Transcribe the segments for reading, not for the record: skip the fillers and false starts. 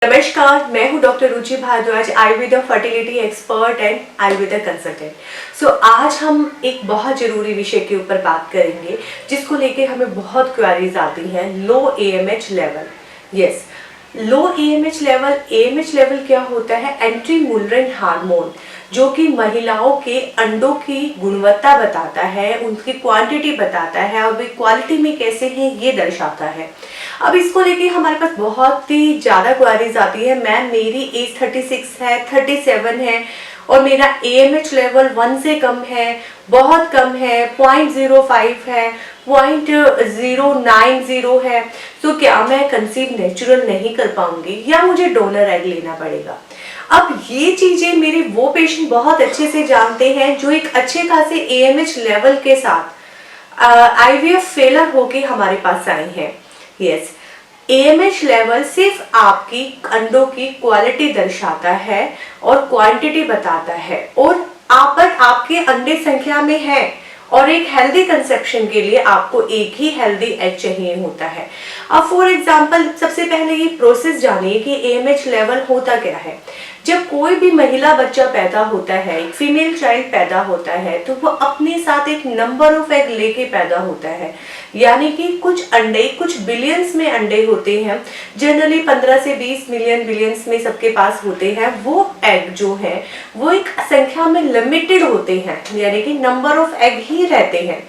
नमस्कार, मैं हूं doctor Ruchi Bhardwaj, Ayurveda fertility expert and Ayurveda consultant. आज हम एक बहुत जरूरी विषय के ऊपर बात करेंगे जिसको लेके हमें बहुत क्वेरीज आती हैं, लो एएमएच लेवल। यस, लो एएमएच लेवल क्या होता है? एंट्री मुलरिन हार्मोन, जो कि महिलाओं के अंडों की गुणवत्ता बताता है, उनकी क्वांटिटी बताता है और वे क्वालिटी में कैसे हैं ये दर्शाता है। अब इसको लेके हमारे पास बहुत ही ज़्यादा क्वेरीज आती है, मैम मेरी एज 36 है, 37 है और मेरा एएमएच लेवल 1 से कम है, बहुत कम है, 0.05 है, 0.090 है, तो क्या मैं कंसीव नेचुरल नहीं कर पाऊंगी या मुझे डोनर एग लेना पड़ेगा? अब ये चीजें मेरे वो पेशेंट बहुत अच्छे से जानते हैं जो एक अच्छे खासे एएमएच लेवल के साथ आईवीएफ फेलर होके हमारे पास आए हैं। यस, एएमएच लेवल सिर्फ आपकी अंडों की क्वालिटी दर्शाता है और क्वांटिटी बताता है, और आपके अंडे संख्या में है और एक हेल्दी कंसेप्शन के लिए आपको एक ही हेल्दी एग चाहिए होता है। अब फॉर एग्जांपल सबसे पहले ये प्रोसेस जानिए कि एएमएच लेवल होता क्या है। जब कोई भी महिला बच्चा पैदा होता है, एक फीमेल चाइल्ड पैदा होता है, तो वो अपने साथ एक नंबर ऑफ एग लेके पैदा होता है, यानी कि कुछ अंडे, कुछ बिलियंस में अंडे होते हैं, जनरली 15 से 20 मिलियन बिलियंस में सबके पास होते हैं। वो एग जो है वो एक संख्या में लिमिटेड होते हैं, यानी कि नंबर ऑफ एग ही रहते हैं।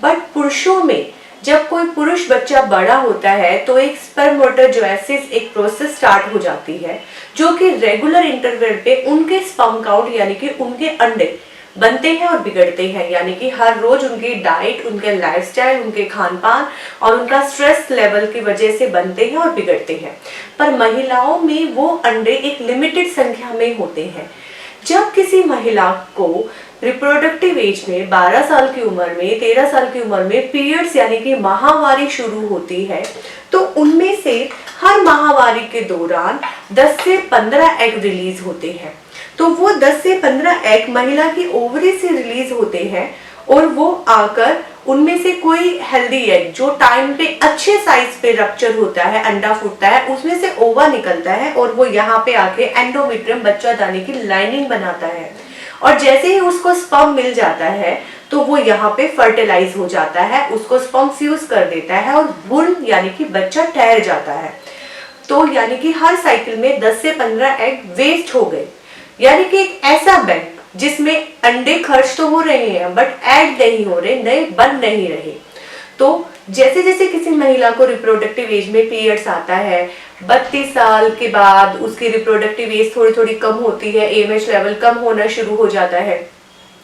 बट पुरुषों में जब कोई पुरुष बच्चा बड़ा होता है तो एक स्पर्मेटोजोसिस एक प्रोसेस स्टार्ट हो जाती है, जो कि रेगुलर इंटरवल पे उनके स्पर्म काउंट यानी कि उनके अंडे बनते हैं और बिगड़ते हैं, यानी कि हर रोज उनकी डाइट, उनके लाइफस्टाइल, उनके खान पान और उनका स्ट्रेस लेवल की वजह से बनते हैं और बिगड़ते हैं। पर महिलाओं में वो अंडे एक लिमिटेड संख्या में होते हैं। जब किसी महिला को रिप्रोडक्टिव एज में 12 साल की उम्र में, 13 साल की उम्र में पीरियड्स यानी कि माहवारी शुरू होती है, तो उनमें से हर माहवारी के दौरान 10 से 15 एग रिलीज होते हैं। तो वो 10 से 15 एग महिला की ओवरी से रिलीज होते हैं और वो आकर उनमें से कोई हेल्दी एग जो टाइम पे अच्छे साइज पे रप्चर होता है, अंडा फूटता है, उसमें से ओवा निकलता है और वो यहाँ पे आके एंडोमेट्रियम बच्चादानी की लाइनिंग बनाता है, और जैसे ही उसको स्पर्म मिल जाता है तो वो यहाँ पे फर्टिलाइज हो जाता है, उसको स्पर्म फ्यूज कर देता है और भ्रूण यानी कि बच्चा ठहर जाता है। तो यानी कि हर साइकिल में 10 से 15 एग वेस्ट हो गए, यानी कि एक ऐसा बैंक जिसमें अंडे खर्च तो हो रहे हैं बट ऐड नहीं हो रहे, नए बन नहीं रहे। तो जैसे जैसे किसी महिला को रिप्रोडक्टिव एज में पीरियड्स आता है, 32 साल के बाद उसकी रिप्रोडक्टिव एज थोड़ी थोड़ी कम होती है, एएमएच लेवल कम होना शुरू हो जाता है,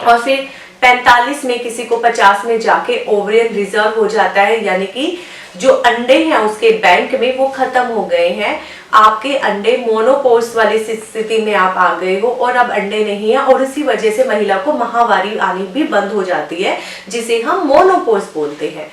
और फिर 45 में किसी को 50 में जाके ओवरियन रिजर्व हो जाता है, यानी कि जो अंडे हैं उसके बैंक में वो खत्म हो गए हैं, आपके अंडे मोनोपोज वाली स्थिति में आप आ गए हो और अब अंडे नहीं है, और इसी वजह से महिला को माहवारी आनी भी बंद हो जाती है, जिसे हम मोनोपोज बोलते हैं।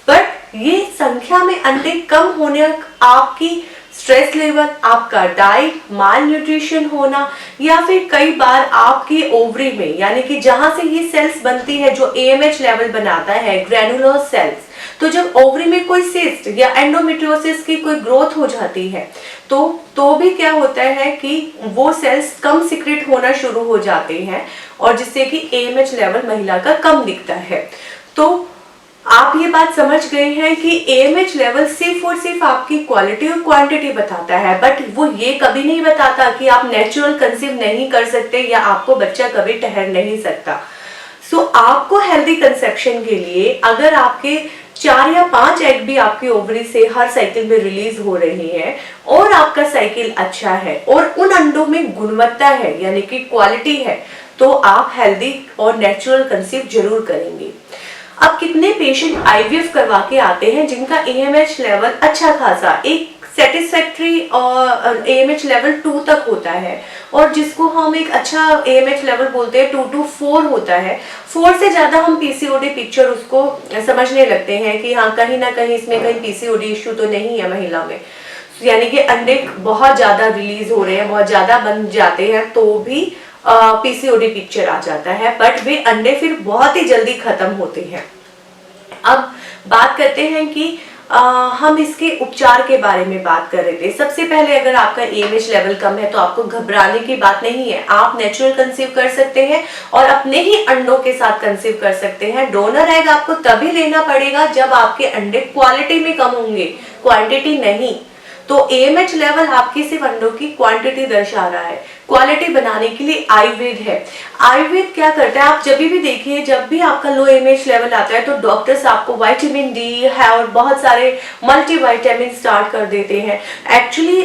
बट ये संख्या में अंडे कम होने आपकी स्ट्रेस लेवल, आपका डाइट, माल न्यूट्रिशन होना, या फिर कई बार आपकी ओवरी में यानी कि जहां से ये सेल्स बनती है जो एएमएच लेवल बनाता है, ग्रैनुलर सेल्स, तो जब ओवरी में कोई सिस्ट या एंडोमेट्रियोसिस की कोई ग्रोथ हो जाती है तो भी क्या होता है कि वो सेल्स कम सिक्रेट होना शुरू हो जाते हैं, और जिससे कि एएमएच लेवल महिला का कम दिखता है। तो आप ये बात समझ गए हैं कि एएमएच लेवल सिर्फ और सिर्फ आपकी क्वालिटी और क्वांटिटी बताता है, बट वो ये कभी नहीं बताता कि आप नेचुरल कंसीव नहीं कर सकते या आपको बच्चा कभी ठहर नहीं सकता। आपको हेल्दी कंसेप्शन के लिए अगर आपके 4 या 5 एग भी आपकी ओवरी से हर साइकिल में रिलीज हो रही हैं और आपका साइकिल अच्छा है और उन अंडों में गुणवत्ता है यानी कि क्वालिटी है, तो आप हेल्दी और नेचुरल कंसीव जरूर करेंगे। अब कितने पेशेंट आईवीएफ करवा के आते हैं जिनका एएमएच लेवल अच्छा खासा एक सेटिस्फैक्ट्री और एएमएच लेवल 2 तक होता है, और जिसको हम एक अच्छा एएमएच लेवल बोलते हैं 2 to 4 होता है। 4 से ज्यादा हम पीसीओडी पिक्चर उसको समझने लगते हैं कि हाँ कहीं ना कहीं इसमें कहीं पीसीओडी इश्यू तो नहीं है महिला में, यानी कि अंडे बहुत ज्यादा रिलीज हो रहे हैं, बहुत ज्यादा बन जाते हैं, तो भी पीसीओडी पिक्चर आ जाता है, बट वे अंडे फिर बहुत ही जल्दी खत्म होते हैं। अब बात करते हैं कि हम इसके उपचार के बारे में बात कर रहे थे। सबसे पहले अगर आपका एएमएच लेवल कम है तो आपको घबराने की बात नहीं है, आप नेचुरल कंसीव कर सकते हैं और अपने ही अंडों के साथ कंसीव कर सकते हैं। डोनर एग आपको तभी लेना पड़ेगा जब आपके अंडे क्वालिटी में कम होंगे, क्वांटिटी नहीं। तो एएमएच लेवल आपकी सिर्फ अंडों की क्वांटिटी दर्शा रहा है, क्वालिटी बनाने के लिए आयुर्वेद है। आयुर्वेद क्या करता है, आप जब भी देखिए, जब भी आपका लो एमएच लेवल आता है तो डॉक्टर्स आपको विटामिन डी है और बहुत सारे मल्टीविटामिन स्टार्ट कर देते हैं। एक्चुअली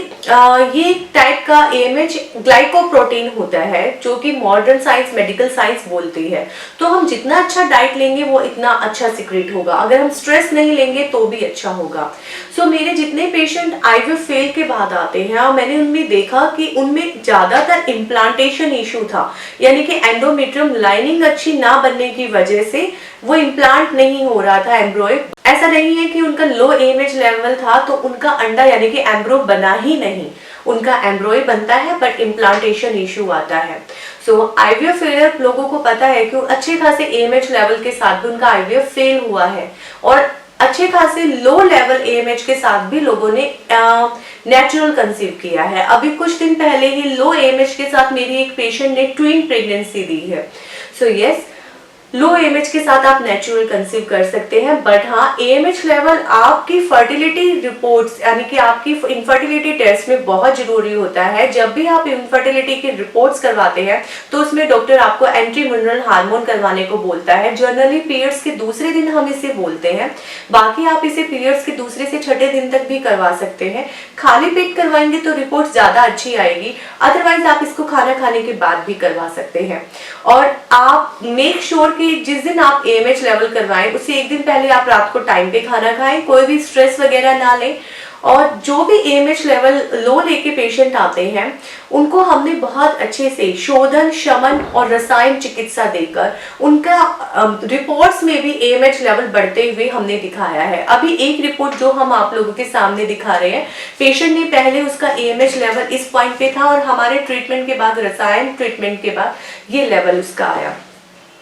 ये टाइप का एमएच ग्लाइकोप्रोटीन होता है जो कि मॉडर्न साइंस, मेडिकल साइंस बोलती है। तो हम जितना अच्छा डाइट लेंगे वो इतना अच्छा सिक्रेट होगा, अगर हम स्ट्रेस नहीं लेंगे तो भी अच्छा होगा। सो मेरे जितने पेशेंट आईवीएफ फेल के बाद आते हैं और मैंने उनमें देखा कि उनमें ज्यादातर इम्प्लांटेशन इशू था, यानी कि एंडोमेट्रियम लाइनिंग अच्छी ना बनने की वजह से वो इम्प्लांट नहीं हो रहा था एम्ब्रोय। ऐसा नहीं है कि उनका लो एमएच लेवल था तो उनका अंडा यानी कि एम्ब्रो बना ही नहीं, उनका एम्ब्रोय बनता है बट इम्प्लांटेशन इशू आता है। सो आईवीएफ फेलियर लोगों को पता है कि अच्छे खासे एमएच लेवल के साथ भी उनका आईवीएफ फेल हुआ है और अच्छे खासे लो लेवल एएमएच के साथ भी लोगों ने नेचुरल कंसीव किया है। अभी कुछ दिन पहले ही लो एएमएच के साथ मेरी एक पेशेंट ने ट्विन प्रेगनेंसी दी है। सो यस, लो एएमएच के साथ आप नेचुरल कंसीव कर सकते हैं, बट हाँ एएमएच लेवल आपकी फर्टिलिटी रिपोर्ट्स यानी कि आपकी इनफर्टिलिटी टेस्ट में बहुत जरूरी होता है। जब भी आप इनफर्टिलिटी की रिपोर्ट्स करवाते हैं तो उसमें डॉक्टर आपको एंटीम्यूनरल हार्मोन करवाने को बोलता है। जनरली पीरियड्स के दूसरे दिन हम इसे बोलते हैं, बाकी आप इसे पीरियड्स के दूसरे से छठे दिन तक भी करवा सकते हैं। खाली पेट करवाएंगे तो रिपोर्ट ज्यादा अच्छी आएगी, अदरवाइज आप इसको खाना खाने के बाद भी करवा सकते हैं। और आप मेक श्योर कि जिस दिन आप एएमएच लेवल करवाएं उससे एक दिन पहले आप रात को टाइम पे खाना खाएं, कोई भी स्ट्रेस वगैरह ना लें। और जो भी एएमएच लेवल लो लेके पेशेंट आते हैं उनको हमने बहुत अच्छे से शोधन, शमन और रसायन चिकित्सा देकर उनका रिपोर्ट्स में भी एएमएच लेवल बढ़ते हुए हमने दिखाया है। अभी एक रिपोर्ट जो हम आप लोगों के सामने दिखा रहे हैं, पेशेंट ने पहले उसका एएमएच लेवल इस पॉइंट पे था और हमारे ट्रीटमेंट के बाद, रसायन ट्रीटमेंट के बाद ये लेवल उसका आया।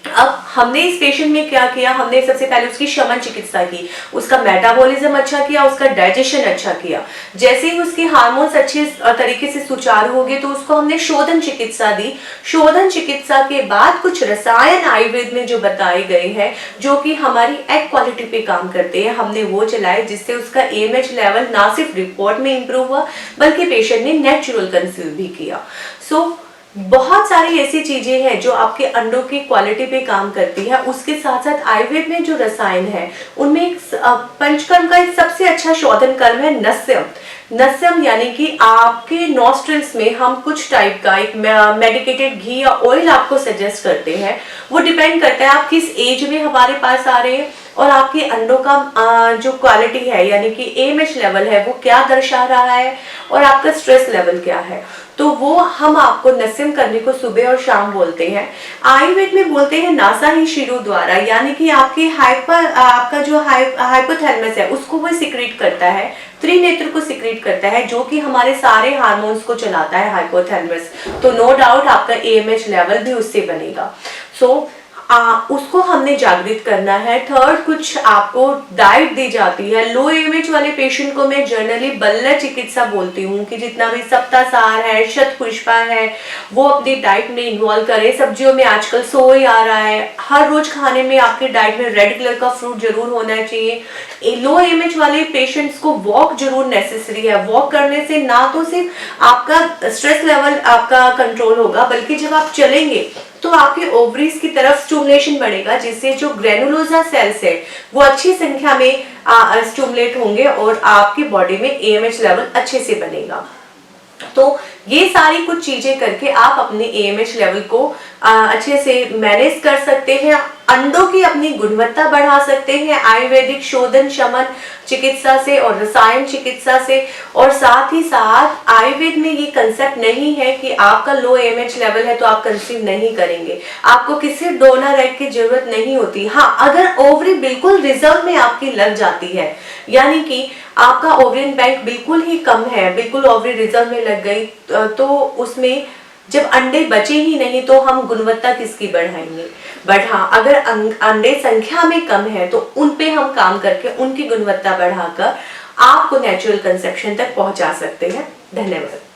अब हमने इस पेशेंट में क्या किया, हमने सबसे पहले उसकी शमन चिकित्सा की, उसका मेटाबॉलिज्म अच्छा किया, उसका डाइजेशन अच्छा किया। जैसे ही उसके हार्मोन्स अच्छे तरीके से सुचारू हो गए तो उसको हमने शोधन चिकित्सा दी। शोधन चिकित्सा के बाद कुछ रसायन आयुर्वेद में जो बताए गए हैं जो कि हमारी एग क्वालिटी पे काम करते हैं, हमने वो चलाए, जिससे उसका एएमएच लेवल ना सिर्फ रिपोर्ट में इंप्रूव हुआ बल्कि पेशेंट ने नेचुरल कंसीव भी किया। सो बहुत सारी ऐसी चीजें हैं जो आपके अंडों की क्वालिटी पे काम करती है। उसके साथ साथ आयुर्वेद में जो रसायन है उनमें एक पंचकर्म का एक सबसे अच्छा शोधन कर्म है नस्यम। नस्यम यानी कि आपके नॉस्ट्रिल्स में हम कुछ टाइप का एक मेडिकेटेड घी या ऑयल आपको सजेस्ट करते हैं। वो डिपेंड करता है आप किस एज में हमारे पास आ रहे हैं और आपके अंडों का जो क्वालिटी है यानी कि एएमएच लेवल है वो क्या दर्शा रहा है और आपका स्ट्रेस लेवल क्या है, तो वो हम आपको नस्यम करने को सुबह और शाम बोलते हैं। आयुर्वेद में बोलते हैं नासा ही शिरो द्वारा, यानी कि आपके आपका जो हाइपोथैलेमस है उसको वो सिक्रेट करता है, त्रिनेत्र को सिक्रेट करता है जो कि हमारे सारे हार्मोन्स को चलाता है हाइपोथैलेमस। तो नो डाउट आपका एएमएच लेवल भी उससे बनेगा। सो उसको हमने जागृत करना है। थर्ड, कुछ आपको डाइट दी जाती है। लो एमएच वाले पेशेंट को मैं जनरली बल्ल चिकित्सा बोलती हूँ कि जितना भी सप्तासार है, शतपुष्पा है, वो अपनी डाइट में इन्वॉल्व करे। सब्जियों में आजकल सोई आ रहा है, हर रोज खाने में आपके डाइट में रेड कलर का फ्रूट जरूर होना चाहिए। लो एमएच वाले पेशेंट्स को वॉक जरूर नेसेसरी है। वॉक करने से ना तो सिर्फ आपका स्ट्रेस लेवल आपका कंट्रोल होगा बल्कि जब आप चलेंगे तो आपके ओवरीज की तरफ स्टिमुलेशन बढ़ेगा, जिससे जो ग्रेनुलोसा सेल्स है वो अच्छी संख्या में स्टिमुलेट होंगे और आपकी बॉडी में एएमएच लेवल अच्छे से बनेगा। तो ये सारी कुछ चीजें करके आप अपने एएमएच लेवल को अच्छे से मैनेज कर सकते हैं, अंडों की अपनी गुणवत्ता बढ़ा सकते हैं आयुर्वेदिक शोधन शमन चिकित्सा से और रसायन चिकित्सा से। और साथ ही साथ आयुर्वेद में ये कंसेप्ट नहीं है कि आपका लो एएमएच लेवल है तो आप कंसीव नहीं करेंगे, आपको किसी डोनर एग की जरूरत नहीं होती। हाँ, अगर ओवरी बिल्कुल रिजर्व में आपकी लग जाती है, यानी कि आपका ओवरियन बैंक बिल्कुल ही कम है, बिल्कुल ओवरी रिजर्व में लग गई, तो उसमें जब अंडे बचे ही नहीं तो हम गुणवत्ता किसकी बढ़ाएंगे। बट हाँ, अगर अंडे संख्या में कम है तो उन पे हम काम करके उनकी गुणवत्ता बढ़ाकर आपको नेचुरल कंसेप्शन तक पहुंचा सकते हैं। धन्यवाद।